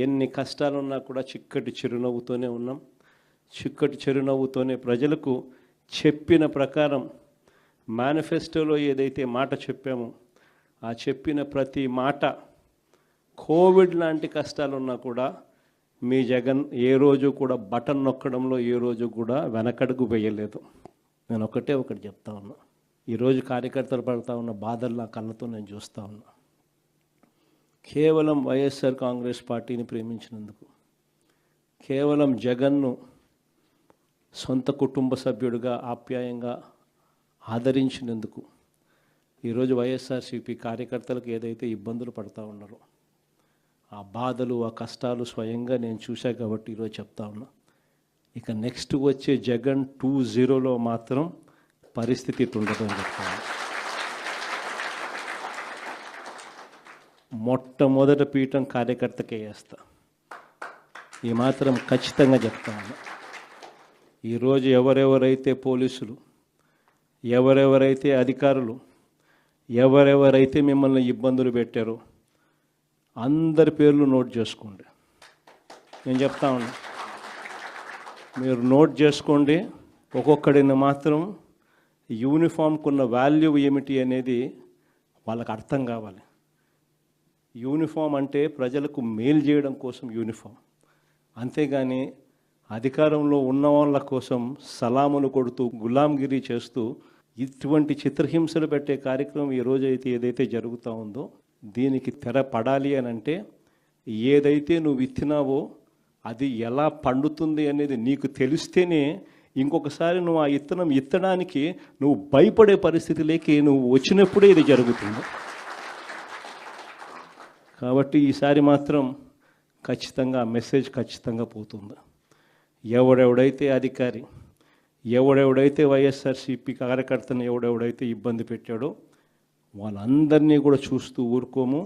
ఎన్ని కష్టాలున్నా కూడా చిక్కటి చిరునవ్వుతోనే ఉన్నాం. చిక్కటి చిరునవ్వుతోనే ప్రజలకు చెప్పిన ప్రకారం మేనిఫెస్టోలో ఏదైతే మాట చెప్పామో ఆ చెప్పిన ప్రతి మాట కోవిడ్ లాంటి కష్టాలున్నా కూడా మీ జగన్ ఏ రోజు కూడా బటన్ నొక్కడంలో ఏ రోజు కూడా వెనకడుగు వేయలేదు. నేను ఒకటి చెప్తా ఉన్నా. ఈరోజు కార్యకర్తలు పడుతూ ఉన్న బాధలు నా కళ్ళతో నేను చూస్తూ ఉన్నా. కేవలం వైఎస్ఆర్ కాంగ్రెస్ పార్టీని ప్రేమించినందుకు, కేవలం జగన్ను సొంత కుటుంబ సభ్యుడిగా ఆప్యాయంగా ఆదరించినందుకు ఈరోజు వైఎస్ఆర్సీపీ కార్యకర్తలకు ఏదైతే ఇబ్బందులు పడుతూ ఉన్నారో ఆ బాధలు ఆ కష్టాలు స్వయంగా నేను చూశా కాబట్టి ఈరోజు చెప్తా ఉన్నా. ఇక నెక్స్ట్ వచ్చే జగన్ 2.0లో మాత్రం పరిస్థితి ఉండదు అని చెప్తాను. మొట్టమొదటి పీఠం కార్యకర్తకే వేస్తా, ఈ మాత్రం ఖచ్చితంగా చెప్తా ఉన్నా. ఈరోజు ఎవరెవరైతే పోలీసులు, ఎవరెవరైతే అధికారులు, ఎవరెవరైతే మిమ్మల్ని ఇబ్బందులు పెట్టారో అందరి పేర్లు నోట్ చేసుకోండి. నేను చెప్తా ఉన్నా, మీరు నోట్ చేసుకోండి. ఒక్కొక్కడిని మాత్రం యూనిఫామ్కు ఉన్న వాల్యూ ఏమిటి అనేది వాళ్ళకి అర్థం కావాలి. యూనిఫామ్ అంటే ప్రజలకు మేలు చేయడం కోసం యూనిఫామ్, అంతేగాని అధికారంలో ఉన్న వాళ్ళ కోసం సలాములు కొడుతూ గులాంగిరి చేస్తూ ఇటువంటి చిత్రహింసలు పెట్టే కార్యక్రమం ఈరోజు అయితే ఏదైతే జరుగుతూ ఉందో దీనికి తెర పడాలి అని అంటే ఏదైతే నువ్వు విత్తినావో అది ఎలా పండుతుంది అనేది నీకు తెలిస్తేనే ఇంకొకసారి నువ్వు ఆ ఇత్తనం ఇత్తడానికి నువ్వు భయపడే పరిస్థితిలోకి నువ్వు వచ్చినప్పుడే ఇది జరుగుతుంది. కాబట్టి ఈసారి మాత్రం ఖచ్చితంగా మెసేజ్ ఖచ్చితంగా పోతుంది. ఎవడెవడైతే అధికారి, ఎవడెవడైతే వైఎస్ఆర్సీపీ కార్యకర్తను ఎవడెవడైతే ఇబ్బంది పెట్టాడో వాళ్ళందరినీ కూడా చూస్తూ ఊరుకోము.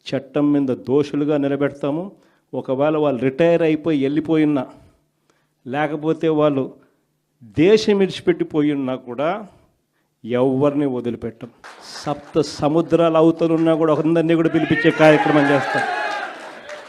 చట్టం మీద దోషులుగా నిలబెడతాము. ఒకవేళ వాళ్ళు రిటైర్ అయిపోయి వెళ్ళిపోయినా, లేకపోతే వాళ్ళు దేశం విడిచిపెట్టిపోయినా కూడా ఎవరిని వదిలిపెట్టం. 7 సముద్రాల అవతలున్నా కూడా అందరినీ కూడా పిలిపించే కార్యక్రమం చేస్తాం.